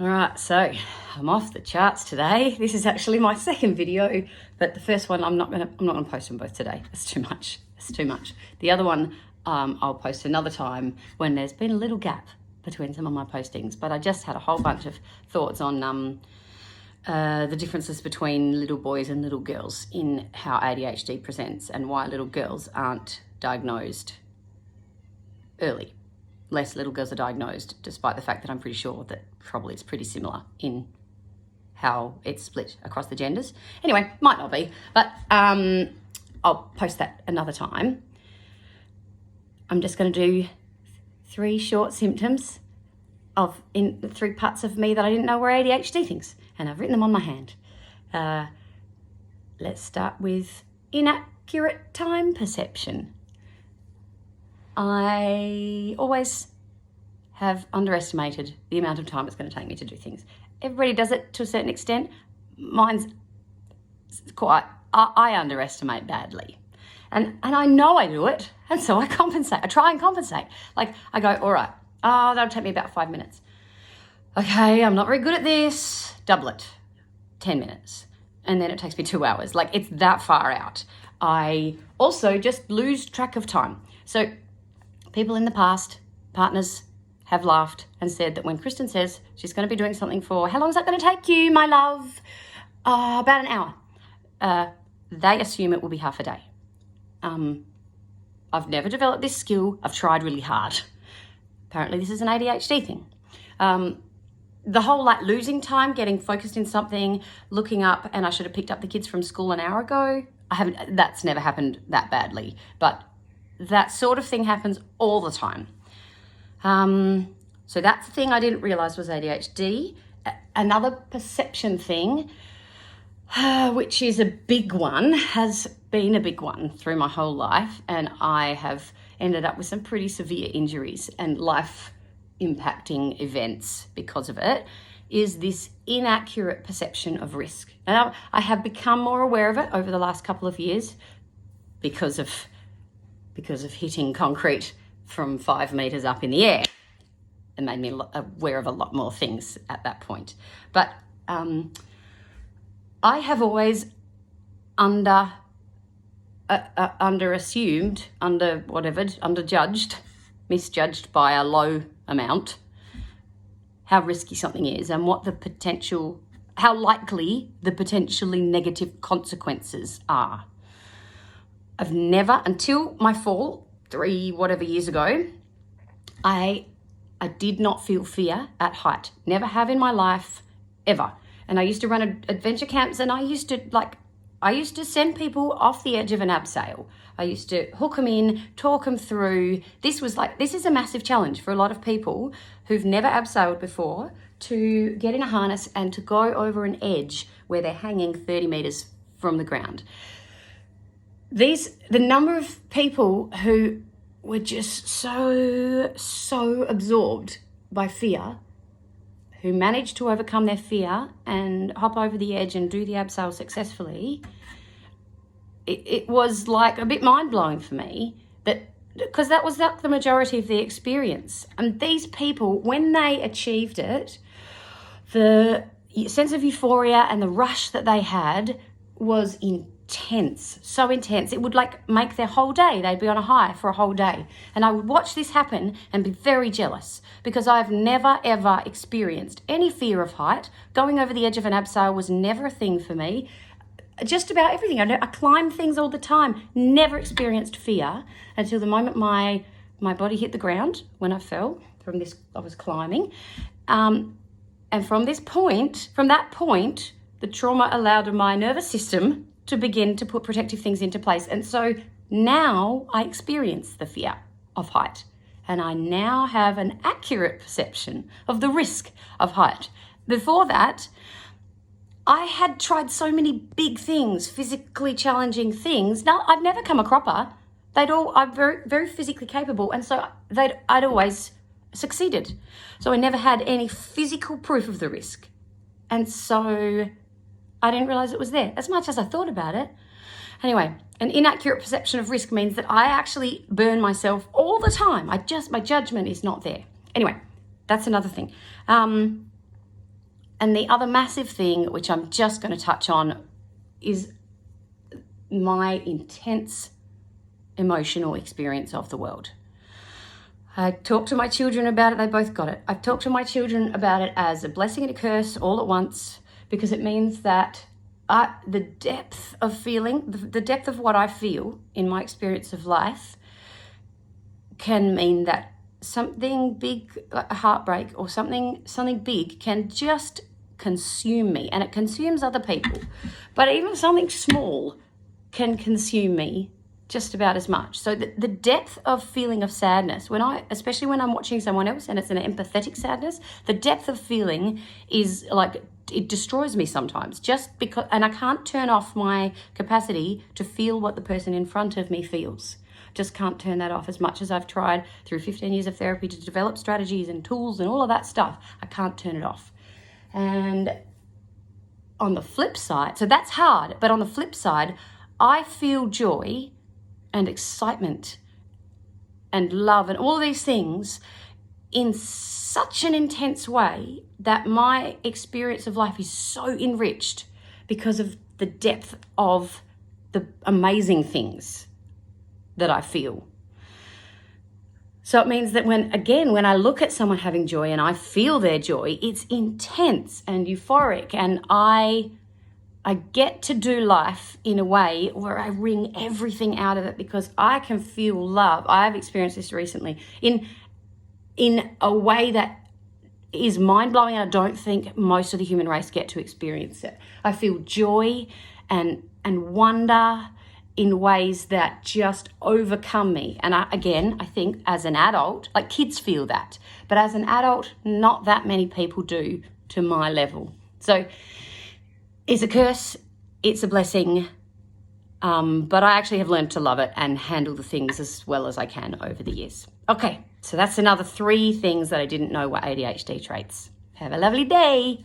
All right, so I'm off the charts today. This is actually my second video, but the first one I'm not gonna post them both today. It's too much. It's too much. The other one I'll post another time when there's been a little gap between some of my postings. But I just had a whole bunch of thoughts on the differences between little boys and little girls in how ADHD presents and why little girls aren't diagnosed early. Less little girls are diagnosed, despite the fact that I'm pretty sure that probably it's pretty similar in how it's split across the genders. Anyway, might not be, but I'll post that another time. I'm just going to do 3 short symptoms in 3 parts of me that I didn't know were ADHD things, and I've written them on my hand. Let's start with inaccurate time perception. I always have underestimated the amount of time it's going to take me to do things. Everybody does it to a certain extent. Mine's quite, I underestimate badly. And I know I do it, and so I compensate. I try and compensate. Like, I go, all right, that'll take me about 5 minutes. Okay, I'm not very good at this. Double it, 10 minutes. And then it takes me 2 hours. Like, it's that far out. I also just lose track of time. So people in the past, partners, have laughed and said that when Kristen says she's going to be doing something for, how long is that going to take you, my love? About an hour. They assume it will be half a day. I've never developed this skill. I've tried really hard. Apparently this is an ADHD thing. The whole like losing time, getting focused in something, looking up, and I should have picked up the kids from school an hour ago. That's never happened that badly, but that sort of thing happens all the time. So that's the thing I didn't realize was ADHD. Another perception thing, which is a big one, has been a big one through my whole life, and I have ended up with some pretty severe injuries and life impacting events because of it, is this inaccurate perception of risk. Now, I have become more aware of it over the last couple of years because of hitting concrete from 5 meters up in the air. It made me aware of a lot more things at that point. But I have always underassumed, misjudged by a low amount how risky something is and what how likely the potentially negative consequences are. I've never, until my fall 3 whatever years ago, I did not feel fear at height. Never have in my life, ever. And I used to run adventure camps, and I used to send people off the edge of an abseil. I used to hook them in, talk them through. This is a massive challenge for a lot of people who've never abseiled before, to get in a harness and to go over an edge where they're hanging 30 meters from the ground. The number of people who were just so absorbed by fear, who managed to overcome their fear and hop over the edge and do the abseil successfully, it was like a bit mind-blowing for me, because that was the majority of the experience. And these people, when they achieved it, the sense of euphoria and the rush that they had was intense, so intense. It would like make their whole day. They'd be on a high for a whole day. And I would watch this happen and be very jealous, because I've never ever experienced any fear of height. Going over the edge of an abseil was never a thing for me. Just about everything. I climbed things all the time. Never experienced fear until the moment my body hit the ground when I fell from this. I was climbing. And from that point, the trauma allowed my nervous system to begin to put protective things into place. And so now I experience the fear of height, and I now have an accurate perception of the risk of height. Before that, I had tried so many big things, physically challenging things. Now, I've never come a cropper. I'm very, very physically capable, and so I'd always succeeded. So I never had any physical proof of the risk. And so I didn't realize it was there as much as I thought about it. Anyway, an inaccurate perception of risk means that I actually burn myself all the time. My judgment is not there. Anyway, that's another thing. And the other massive thing, which I'm just going to touch on, is my intense emotional experience of the world. I talked to my children about it. They both got it. I've talked to my children about it as a blessing and a curse all at once, because it means that the depth of feeling, the depth of what I feel in my experience of life can mean that something big, like a heartbreak or something big, can just consume me, and it consumes other people. But even something small can consume me just about as much. So the depth of feeling of sadness, especially when I'm watching someone else and it's an empathetic sadness, the depth of feeling is like, it destroys me sometimes, just because, and I can't turn off my capacity to feel what the person in front of me feels. Just can't turn that off. As much as I've tried through 15 years of therapy to develop strategies and tools and all of that stuff, I can't turn it off. And on the flip side, so that's hard, but on the flip side, I feel joy and excitement and love and all of these things in such an intense way that my experience of life is so enriched because of the depth of the amazing things that I feel. So it means that when I look at someone having joy and I feel their joy, it's intense and euphoric, and I get to do life in a way where I wring everything out of it because I can feel love. I've experienced this recently in a way that is mind-blowing, and I don't think most of the human race get to experience it. I feel joy and wonder in ways that just overcome me. And I think as an adult, like kids feel that, but as an adult, not that many people do to my level. So it's a curse, it's a blessing, but I actually have learned to love it and handle the things as well as I can over the years. Okay, so that's another 3 things that I didn't know were ADHD traits. Have a lovely day.